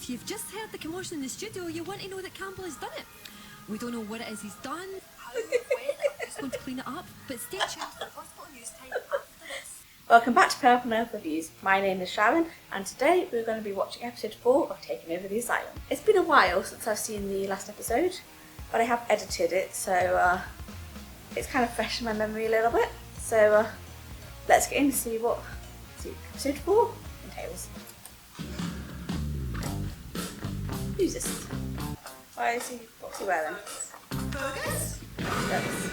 If you've just heard the commotion in the studio, you want to know that Campbell has done it. We don't know what it is he's done, how, when, he's going to clean it up, but stay tuned for hospital news time after this. Welcome back to Purple Earth Reviews. My name is Sharon, and today we're going to be watching episode 4 of Taking Over the Asylum. It's been a while since I've seen the last episode, but I have edited it, so it's kind of fresh in my memory a little bit. So let's get in and see what episode 4 entails. Who's this? Why is he? What's he wearing? Fergus? Fergus.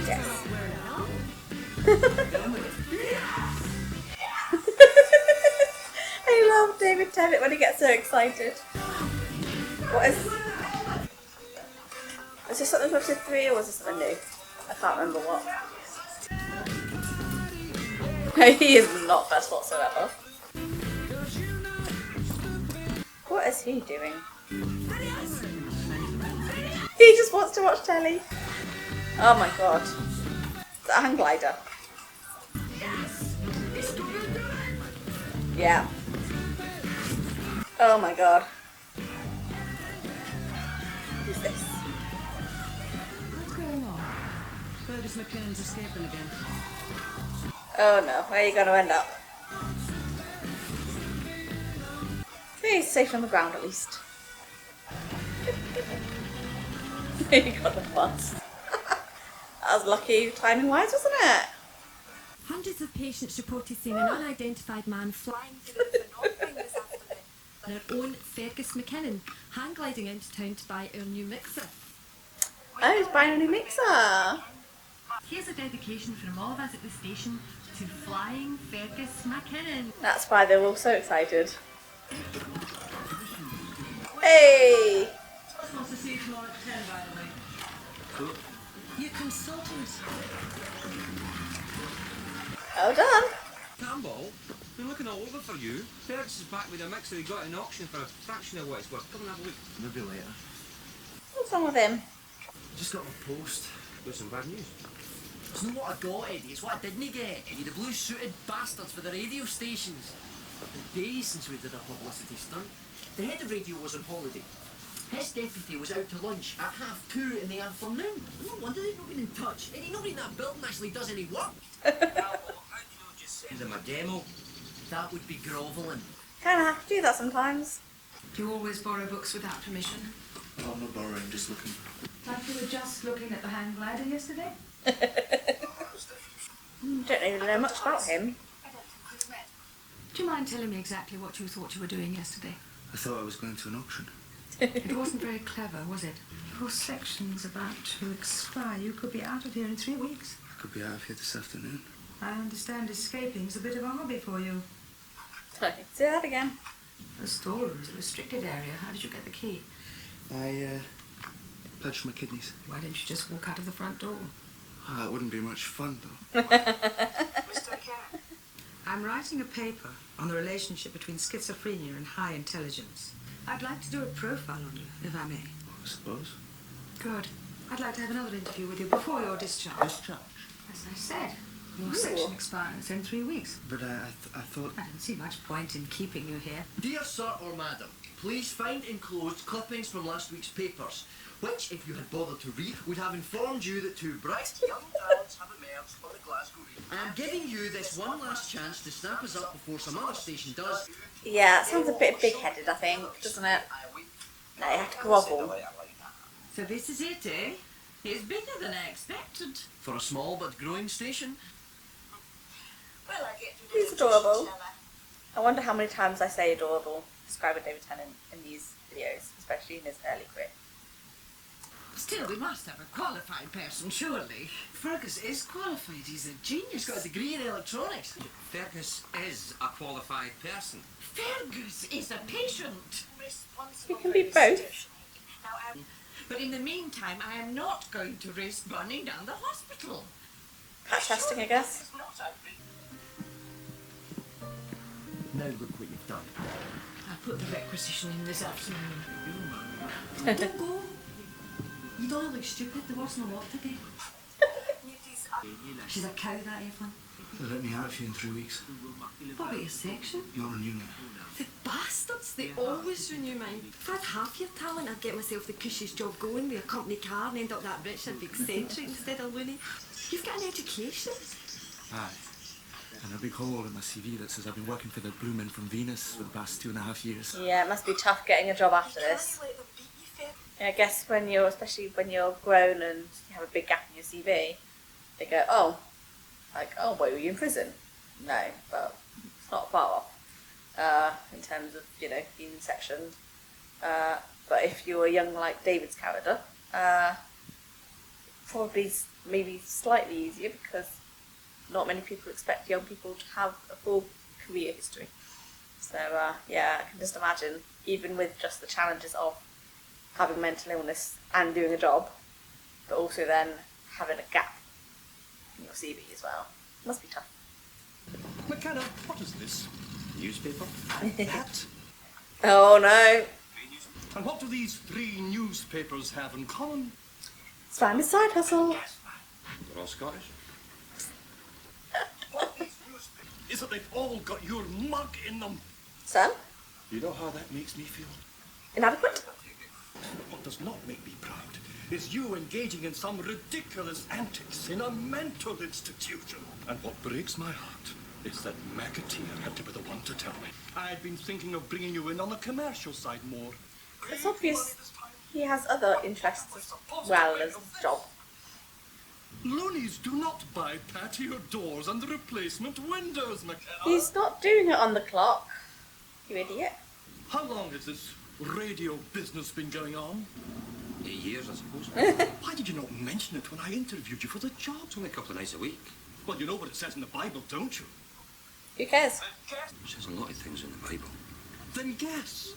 Yes. I love David Tennant when he gets so excited. What is this something from episode 3 or was this something new? I can't remember what. He is not best whatsoever. What is he doing? He just wants to watch telly. Oh my god. Is that a hang glider? Yeah. Oh my god. Who's this? What's going on? Fergus McKinnon's escaping again. Oh no, where are you going to end up? He's safe on the ground at least. He got the bus. That was lucky timing wise, wasn't it? Hundreds of patients reported seeing an unidentified man flying through the North Wing this afternoon. And our own Fergus McKinnon hang gliding into town to buy our new mixer. Oh, he's buying a new mixer. Here's a dedication from all of us at the station to Flying Fergus McKinnon. That's why they're all so excited. Hey! Supposed to see you tomorrow at 10, by the way. Cool. Your consultant. Well done. Campbell, been looking all over for you. Fergus is back with a mixer he got in auction for a fraction of what it's worth. Come and have a look. Maybe later. What's wrong with him? Just got a post. Got some bad news. It's not what I got, Eddie. It's what I didn't get. Eddie, the blue-suited bastards for the radio stations. It's been days since we did a publicity stunt. The head of radio was on holiday. His deputy was out to lunch at 2:30 in the afternoon. No wonder they've not been in touch. Eddie, nobody in that building actually does any work. How do you not just send them a demo? That would be grovelling. Kind of have to do that sometimes. Do you always borrow books without permission? Oh, I'm not borrowing, just looking. Like you were just looking at the hang glider yesterday? Don't even know much about him. Do you mind telling me exactly what you thought you were doing yesterday? I thought I was going to an auction. It wasn't very clever, was it? Your section's about to expire. You could be out of here in 3 weeks. I could be out of here this afternoon. I understand escaping's a bit of a hobby for you. Sorry, say that again. The storeroom's a restricted area. How did you get the key? I pledged my kidneys. Why didn't you just walk out of the front door? Oh, that wouldn't be much fun, though. I'm writing a paper on the relationship between schizophrenia and high intelligence. I'd like to do a profile on you, if I may. I suppose. Good. I'd like to have another interview with you before your discharge. Discharge? As I said, your section expires in 3 weeks. But I thought... I don't see much point in keeping you here. Dear Sir or Madam, please find enclosed clippings from last week's papers, which, if you had bothered to read, would have informed you that 2 bright young talents have emerged for the Glasgow region. I am giving you this one last chance to snap us up before some other station does. Yeah, it sounds a bit big-headed, I think, doesn't it? No, you have to grovel. So this is it, eh? It's bigger than I expected. For a small but growing station. He's adorable. I wonder how many times I say adorable describing David Tennant in these videos, especially in his early career. Still, we must have a qualified person, surely. Fergus is qualified. He's a genius. He's got a degree in electronics. Fergus is a qualified person. Fergus is a patient. You can be both. But in the meantime, I am not going to risk burning down the hospital. Patch testing, I guess. Now look what you've done. I'll put the requisition in this afternoon. Don't go. You don't look stupid. There wasn't a lot today. She's a cow, that Evelyn. They let me out of here in 3 weeks. What about your section? Not renewing it. The bastards, they always renew mine. If I had half your talent, I'd get myself the cushiest job going with a company car and end up that rich I'd be eccentric instead of loony. You've got an education. Aye. And a big hole in my CV that says I've been working for the Brewman from Venus for the past 2.5 years. Yeah, it must be tough getting a job after this. Yeah, I guess especially when you're grown and you have a big gap in your CV, they go, oh, why were you in prison? No, but it's not far off in terms of, being sectioned. But if you were young like David's character, probably maybe slightly easier because not many people expect young people to have a full career history. So, yeah, I can just imagine, even with just the challenges of having mental illness and doing a job, but also then having a gap in your CV as well. Must be tough. McKenna, what is this? Newspaper? That? Oh no. And what do these 3 newspapers have in common? It's fine with side hustle. They're all Scottish. Is that they've all got your mug in them? So, You know how that makes me feel? inadequate? What does not make me proud is you engaging in some ridiculous antics in a mental institution. And what breaks my heart is that McAteer had to be the one to tell me. I'd been thinking of bringing you in on the commercial side more. It's obvious he has other interests as well as his job. Loonies do not buy patio doors and replacement windows, McKenna. He's not doing it on the clock, you idiot. How long has this radio business been going on? 8 years, I suppose. Why did you not mention it when I interviewed you for the job? It's only a couple of nights a week. Well, you know what it says in the Bible, don't you? Who cares? It says a lot of things in the Bible. Then guess.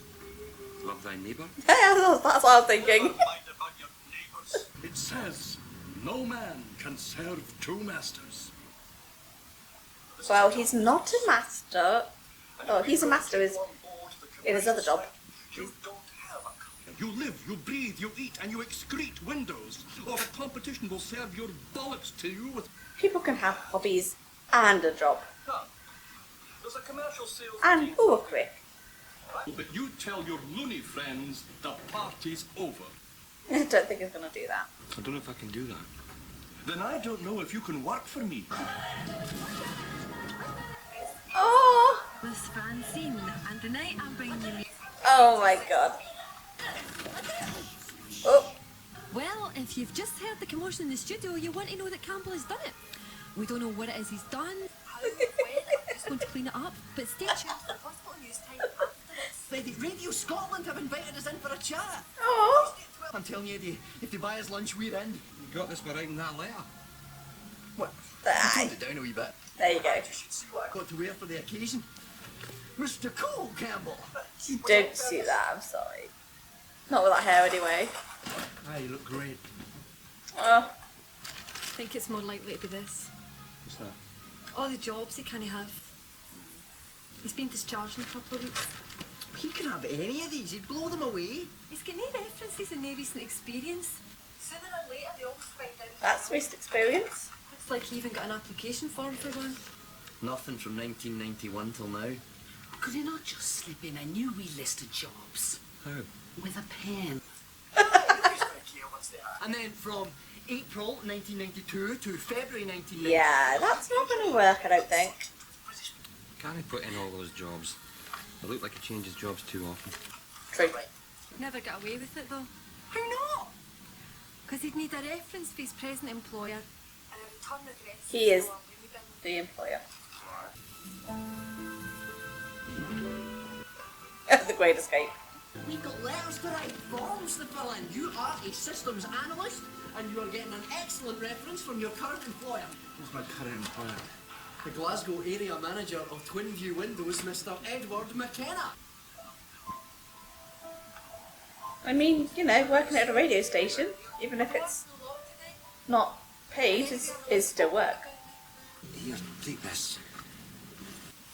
Love thy neighbour. That's what I was thinking. It says, no man can serve 2 masters. Well, he's not a master. Oh, he's a master in his other job. You live, you breathe, you eat, and you excrete windows, or the competition will serve your bollocks to you with... People can have hobbies and a job. There's a commercial sales And a career. But you tell your loony friends the party's over. I don't think he's going to do that. I don't know if I can do that. Then I don't know if you can work for me. Oh! Miss Francine, and tonight I'm bringing you... Oh my god. Oh. Well, if you've just heard the commotion in the studio, you want to know that Campbell has done it. We don't know what it is he's done, how, when, who's going to clean it up, but stay tuned for the hospital news time after this. Radio Scotland have invited us in for a chat. Oh. I'm telling you, Eddie, if they buy us lunch, we're in. You got this by writing that letter. What? Aye. Toned it down a wee bit. There you go. See what I got to wear for the occasion. Mr. Cole Campbell. You don't see that, I'm sorry. Not with that hair anyway. Ah, you look great. Oh. I think it's more likely to be this. What's that? All the jobs he can't have. He's been discharged in a couple of weeks. He can have any of these. He'd blow them away. He's got no references and no recent experience. Sooner or later they all find out. That's recent experience. Looks like he even got an application form for one. Nothing from 1991 till now. Could you not just slip in a new wee list of jobs? How? With a pen. And then from April 1992 to February 1992. Yeah, that's not going to work, I don't think. Can't he put in all those jobs? They look like he changes jobs too often. True. Never got away with it though. How not? Because he'd need a reference for his present employer. He is the employer. The Great Escape. We've got letters to write, forms to fill in. You are a systems analyst, and you are getting an excellent reference from your current employer. Who's my current employer? The Glasgow area manager of Twin View Windows, Mr. Edward McKenna. I mean, you know, working at a radio station, even if it's not paid, is still work. Here, take this.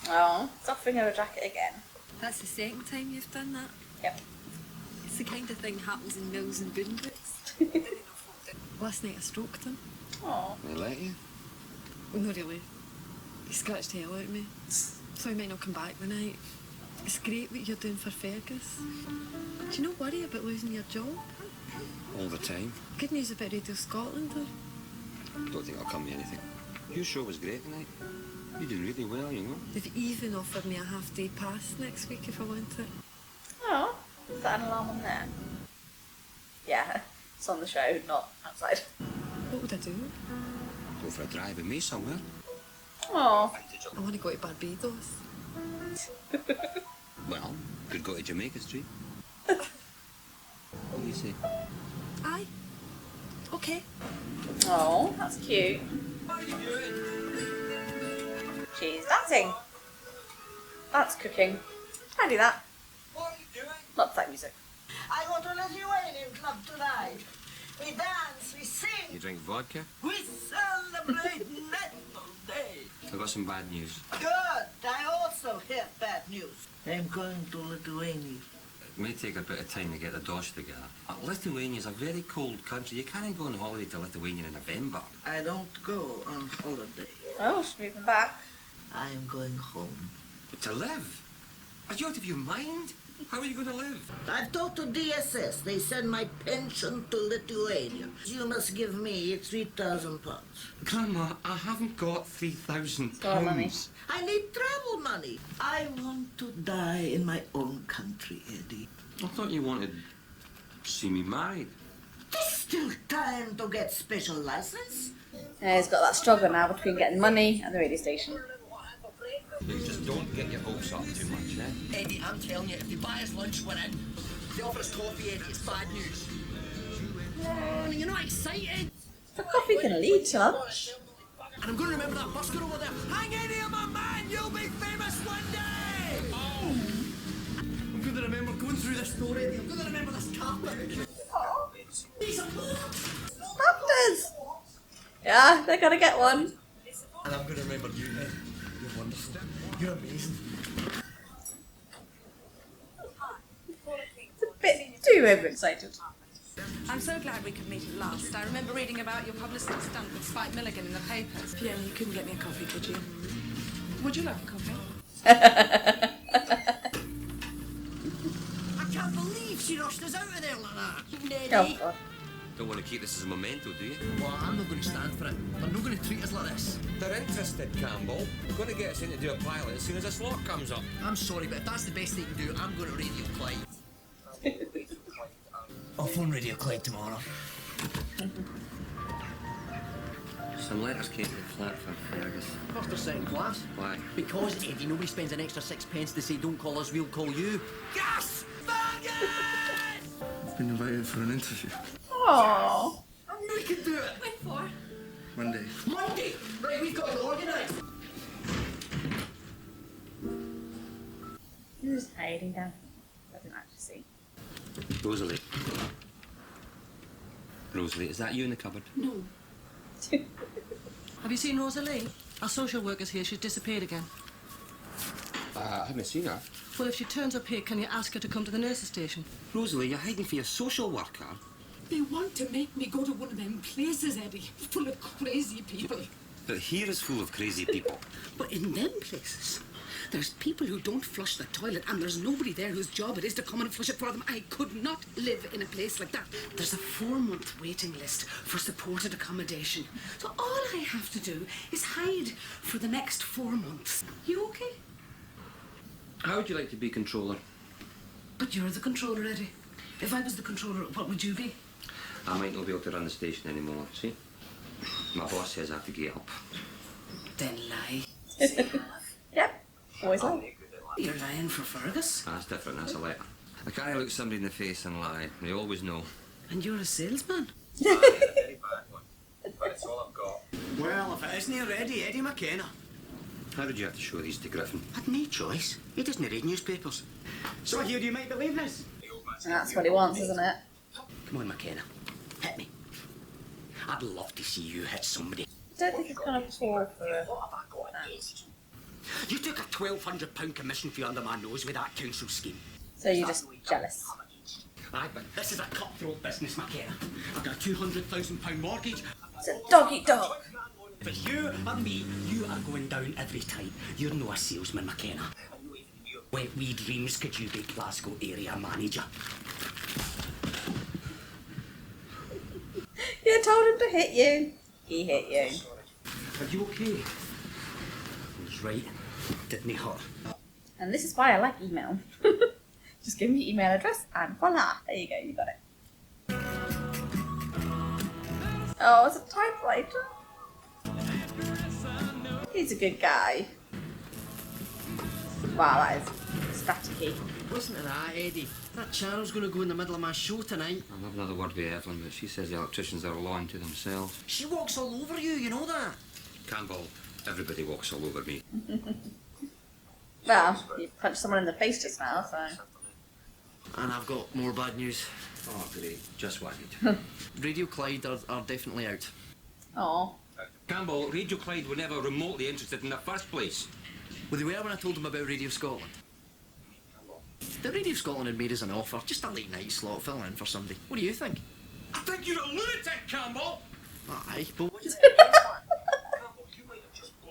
Oh, it's offering her a jacket again. That's the second time you've done that. Yep. It's the kind of thing happens in mills and boon boots. Last night I stroked him. Oh. They let you? Well, not really. He scratched the hell out of me, so he might not come back the night. It's great what you're doing for Fergus. Do you not worry about losing your job? All the time. Good news about Radio Scotland, or? Don't think I'll come to anything. Your show was great tonight. You did really well, you know. They've even offered me a half-day pass next week if I want it. Oh, is that an alarm on there? Yeah, it's on the show, not outside. What would I do? Go for a drive with me somewhere. Oh. I want to go to Barbados. Well, could go to Jamaica Street. What do you say? Aye. Okay. Oh, that's cute. What are you doing? She's dancing. That's cooking. I do that. What are you doing? Lots of that music. I go to Lithuanian club tonight. We dance, we sing, You drink vodka? we celebrate National Day. I've got some bad news. Good. I also have bad news. I'm going to Lithuania. It may take a bit of time to get the dosh together. Lithuania's a very cold country. You can't go on holiday to Lithuania in November. I don't go on holiday. Oh, she's moving back. I'm going home. But to live? Are you out of your mind? How are you going to live? I've talked to DSS. They send my pension to Lithuania. You must give me 3,000 pounds. Grandma, I haven't got 3,000 Got money. pounds. I need travel money. I want to die in my own country, Eddie. I thought you wanted to see me married. There's still time to get special license. Yeah, he's got that struggle now between getting money and the radio station. You just don't get your hopes up too much, eh? Eddie, I'm telling you, if they buy us lunch, we're in. If they offer us coffee, Eddie, it's bad news. Oh, you're not excited? The coffee can lead to lunch. And I'm going to remember that busker over there. Hang in here, my man! You'll be famous one day! Oh. I'm going to remember going through this door, Eddie. I'm going to remember this carpet. These are Doctors! Yeah, they're gonna get one. And I'm going to remember you, Ed. You're wonderful. You're amazing. It's a bit too overexcited. I'm so glad we could meet at last. I remember reading about your publicity stunt with Spike Milligan in the papers. Fiona, you couldn't get me a coffee, could you? Would you like a coffee? I can't believe she rushed us out of there like that. Oh, God. Don't want to keep this as a memento, do you? Well, I'm not going to stand for it. They're not going to treat us like this. They're interested, Campbell. They're going to get us in to do a pilot as soon as a slot comes up. I'm sorry, but if that's the best they can do, I'm going to Radio Clyde. I'll phone Radio Clyde tomorrow. Some letters came to the flat from Fergus. First or second class? Why? Because, Eddie, nobody spends an extra 6 pence to say, don't call us, we'll call you. Yes! Fergus! I've been invited for an interview. Aww. We can do it! When for? Monday. Monday! Right, we've got it organised. Who's hiding down? I didn't actually see. Rosalie. Rosalie, is that you in the cupboard? No. Have you seen Rosalie? Our social worker's here. She's disappeared again. I haven't seen her. Well, if she turns up here, can you ask her to come to the nurse's station? Rosalie, you're hiding for your social worker. They want to make me go to one of them places, Eddie, full of crazy people. But here is full of crazy people. But in them places, there's people who don't flush the toilet, and there's nobody there whose job it is to come and flush it for them. I could not live in a place like that. There's a 4-month waiting list for supported accommodation. So all I have to do is hide for the next 4 months. You okay? How would you like to be controller? But you're the controller, Eddie. If I was the controller, what would you be? I might not be able to run the station anymore, see? My boss says I have to get up. Then lie. Yep. Always like. You're lying for Fergus. That's different, that's a letter. I can't look somebody in the face and lie. They always know. And you're a salesman. Well, if it isn't already, Eddie McKenna. How did you have to show these to Griffin? Had no choice. He doesn't read newspapers. So I hear you might believe this. And that's what he wants, isn't it? Come on, McKenna. Hit me. I'd love to see you hit somebody. I don't think he's gonna fall for it. You took a £1,200 commission fee under my nose with that council scheme. So you're just jealous. Aye, but this is a cutthroat business, McKenna. I've got a £200,000 mortgage. It's a dog eat dog. If it's you or me, you are going down every time. You're no a salesman, McKenna. Wet wee dreams could you be Glasgow area manager? You told him to hit you. He hit you. Are you okay? He's right. Didn't he hurt? And this is why I like email. Just give me your email address and voila. There you go, you got it. Oh, it's a typewriter. He's a good guy. Wow, that is staticky. Listen to that, Eddie. That channel's going to go in the middle of my show tonight. I'll have another word with Evelyn, but she says the electricians are lying to themselves. She walks all over you know that? Campbell, everybody walks all over me. Well, you punched someone in the face just now, so... And I've got more bad news. Oh, great. Just what I need. Radio Clyde are definitely out. Oh. Campbell, Radio Clyde were never remotely interested in the first place. Well, they were when I told them about Radio Scotland. The Radio Scotland had made us an offer, just a late night slot, fill in for somebody. What do you think? I think you're a lunatic, Campbell! Aye, but what is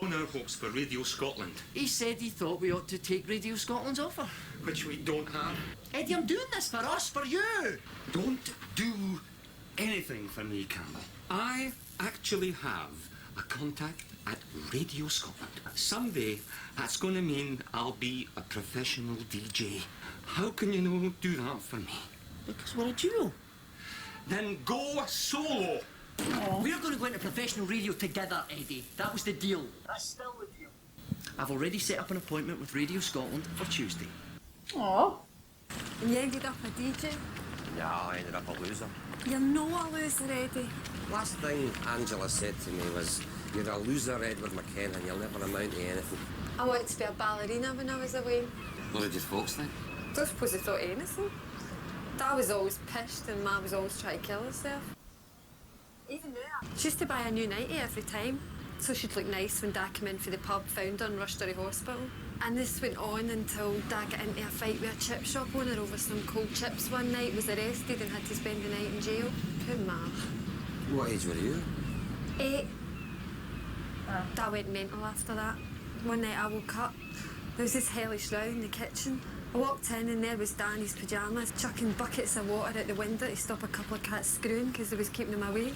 On our hopes for Radio Scotland. He said he thought we ought to take Radio Scotland's offer. Which we don't have. Eddie, I'm doing this for us, for you. Don't do anything for me, Campbell. I actually have a contact at Radio Scotland. Someday, that's going to mean I'll be a professional DJ. How can you do that for me? Because we're a duo. Then go solo. We're going to go into professional radio together, Eddie. That was the deal. That's still the deal. I've already set up an appointment with Radio Scotland for Tuesday. Oh. And you ended up a DJ? Yeah, I ended up a loser. You're no a loser, Eddie. Last thing Angela said to me was, "You're a loser, Edward McKenna, and you'll never amount to anything." I wanted to be a ballerina when I was away. What did your folks think? I don't suppose they thought anything. Dad was always pissed and Ma was always trying to kill herself. Even now. She used to buy a new nightie every time, so she'd look nice when Dad came in for the pub, found her and rushed her to hospital. And this went on until Dad got into a fight with a chip shop owner over some cold chips one night, was arrested and had to spend the night in jail. Poor Ma. What age were you? 8. Dad went mental after that. One night I woke up, there was this hellish row in the kitchen. I walked in and there was Dan in his pyjamas, chucking buckets of water out the window to stop a couple of cats screwing because they was keeping him awake.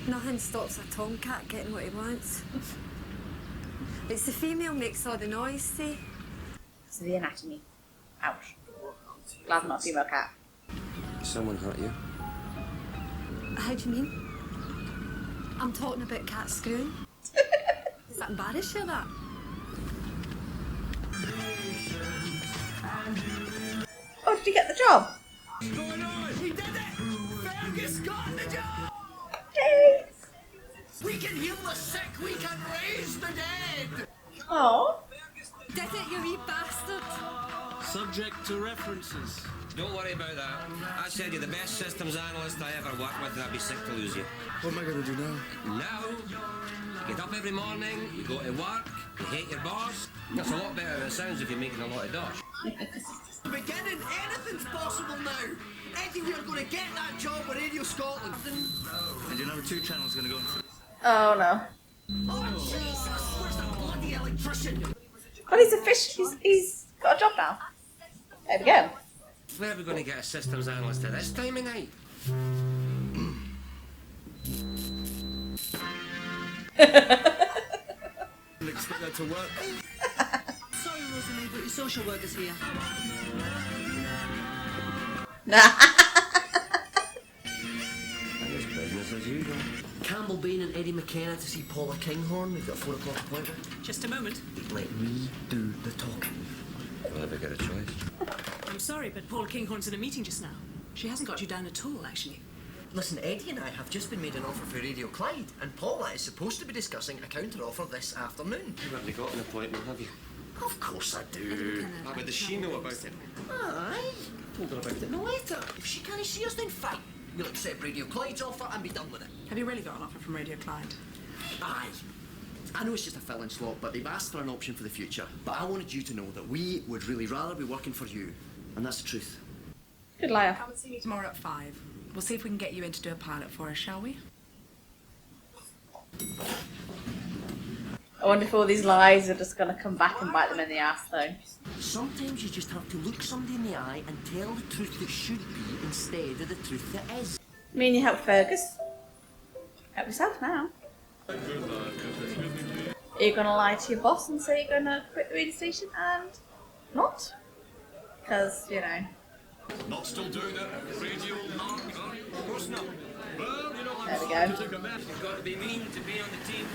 Nothing stops a tomcat getting what he wants. It's the female makes all the noise, see? So the anatomy. Ouch. Glad I'm not a female cat. Someone hurt you? How do you mean? I'm talking about cats screwing. Does that embarrass you, that? Oh, did you get the job? What's going on? We did it! Fergus got the job! Thanks. We can heal the sick, we can raise the dead! Oh. Did it, you wee bastard? Subject to references. Don't worry about that. I said you're the best systems analyst I ever worked with, and I'd be sick to lose you. What am I going to do now? Now, you get up every morning, you go to work, you hate your boss. That's a lot better than it sounds if you're making a lot of dosh. Beginning, anything's possible now! Eddie, we are going to get that job with Radio Scotland. And your number 2 channel's going to go into... Oh no. Oh Jesus! Where's that bloody electrician? Well, he's a fish. He's got a job now. There we go. Where are we going to get a systems analyst at this time of night? Didn't expect that to work. Sorry, Rosalie, but your social worker's here. That was business as usual. Campbell Bain and Eddie McKenna to see Paula Kinghorn. We've got a 4 o'clock appointment. Just a moment. Let me do the talking. We'll never get a choice. I'm sorry, but Paula Kinghorn's in a meeting just now. She hasn't got you down at all, actually. Listen, Eddie and I have just been made an offer for Radio Clyde, and Paula is supposed to be discussing a counter-offer this afternoon. You haven't got an appointment, have you? Of course I do. How does she know about it? Aye. Told her about it in the letter. If she can't see us, then fine. We'll accept Radio Clyde's offer and be done with it. Have you really got an offer from Radio Clyde? Aye. I know it's just a fill-in slot, but they've asked for an option for the future. But I wanted you to know that we would really rather be working for you. And that's the truth. Good liar. Come and see me tomorrow at 5. We'll see if we can get you in to do a pilot for us, shall we? I wonder if all these lies are just going to come back and bite them in the ass, though. Sometimes you just have to look somebody in the eye and tell the truth that should be instead of the truth that is. I mean, you help Fergus. Help yourself now. Are you going to lie to your boss and say you're going to quit the radio station and not? Because, you know. Not still doing it. Radio mark. Of course not. Well, you know, There we go. You've got to be mean to be on the team.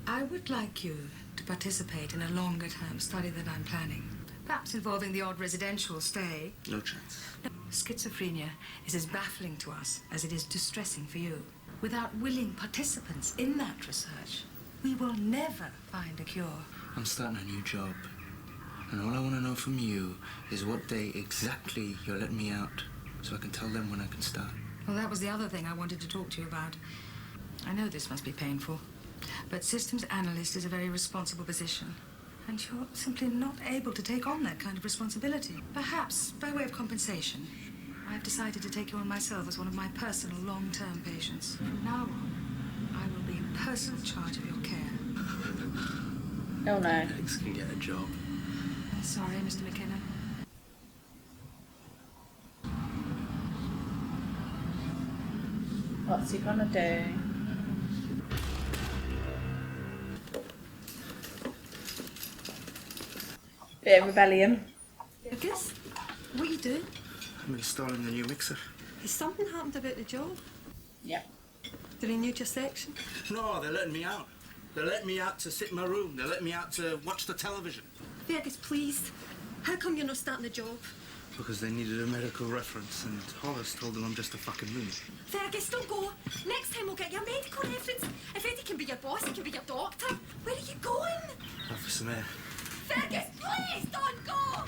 I would like you to participate in a longer-term study that I'm planning. Perhaps involving the odd residential stay. No chance. Schizophrenia is as baffling to us as it is distressing for you. Without willing participants in that research, we will never find a cure. I'm starting a new job. And all I want to know from you is what day exactly you're letting me out, so I can tell them when I can start. Well, that was the other thing I wanted to talk to you about. I know this must be painful, but systems analyst is a very responsible position. And you're simply not able to take on that kind of responsibility. Perhaps, by way of compensation, I've decided to take you on myself as one of my personal long-term patients. From now on, I will be in personal charge of your care. Oh no. Alex can get a job. Sorry, Mr. McKenna. What's he gonna do? Bit of rebellion. Fergus, what are you doing? I'm installing the new mixer. Has something happened about the job? Yep. They renewed your section? No, they're letting me out. They're letting me out to sit in my room. They're letting me out to watch the television. Fergus, please. How come you're not starting the job? Because they needed a medical reference, and Horace told them I'm just a fucking loon. Fergus, don't go. Next time we'll get you a medical reference. If Eddie can be your boss, he can be your doctor. Where are you going? Out for some air. Fergus, please don't go!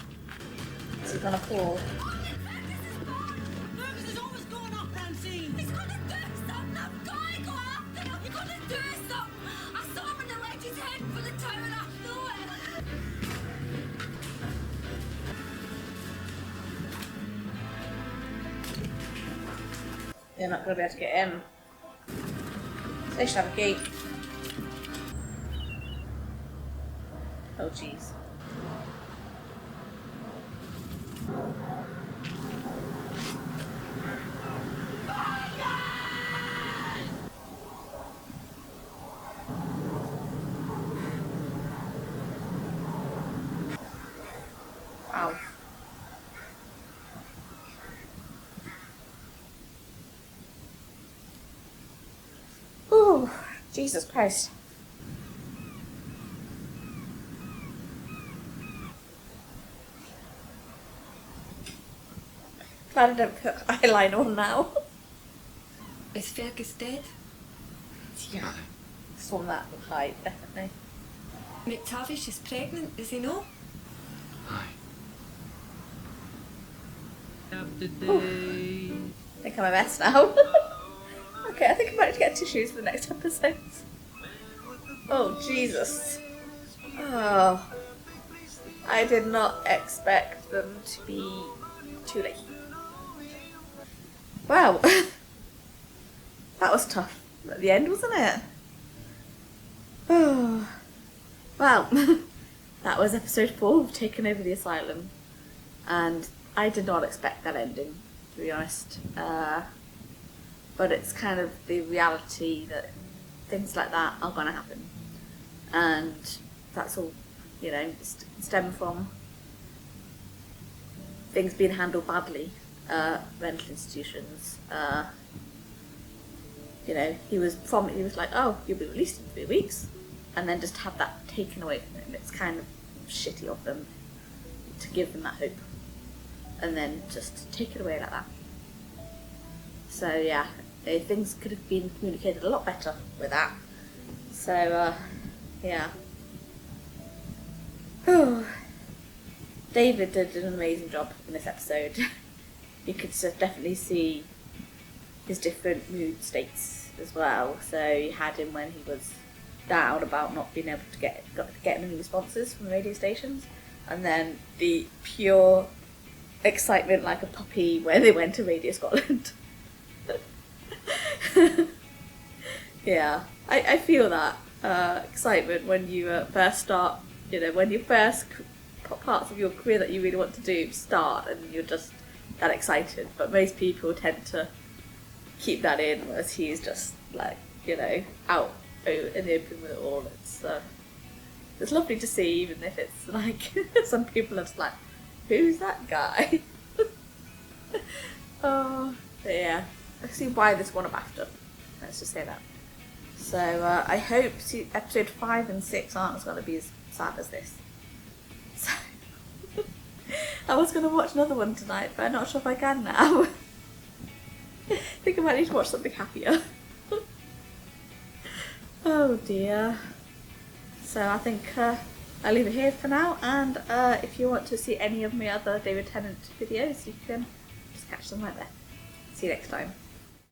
Is he gonna fall? Fergus is always going up Francine. He's gonna do something. I've gotta go after him. He's gonna do something. I saw him when they left his head for the tower. I know it. They're not gonna be able to get in. They should have a gate. Oh jeez. Ow. Oh, Jesus Christ. Glad I don't put eyeliner on now. Is Fergus dead? Yeah. It's one that would hide, definitely. McTavish is pregnant, is he no? Aye. I think I'm a mess now. Okay, I think I might have to get tissues for the next episode. Oh, Jesus. Oh. I did not expect them to be too late. Wow. That was tough at the end, wasn't it? Oh. Well, that was episode 4 of Taking Over the Asylum. And I did not expect that ending, to be honest. But it's kind of the reality that things like that are going to happen. And that's all, you know, stem from things being handled badly, mental institutions. You know, he was like, oh, you'll be released in 3 weeks. And then just have that taken away from him. It's kind of shitty of them to give them that hope. And then just take it away like that. So yeah, things could have been communicated a lot better with that. So yeah. David did an amazing job in this episode. You could definitely see his different mood states as well. So you had him when he was down about not being able to get any responses from the radio stations, and then the pure excitement like a puppy when they went to Radio Scotland. Yeah, I feel that excitement when you first start, you know, when your first parts of your career that you really want to do start and you're just that excited. But most people tend to keep that in, whereas he's just like, you know, out in the open with it all. It's lovely to see, even if it's like some people are just like, who's that guy? Oh, but yeah, I see why this won a BAFTA. Let's just say that. So I hope episode 5 and 6 aren't going to be as sad as this. So I was going to watch another one tonight, but I'm not sure if I can now. I think I might need to watch something happier. Oh dear. So I think I'll leave it here for now, and if you want to see any of my other David Tennant videos, you can just catch them right there. See you next time.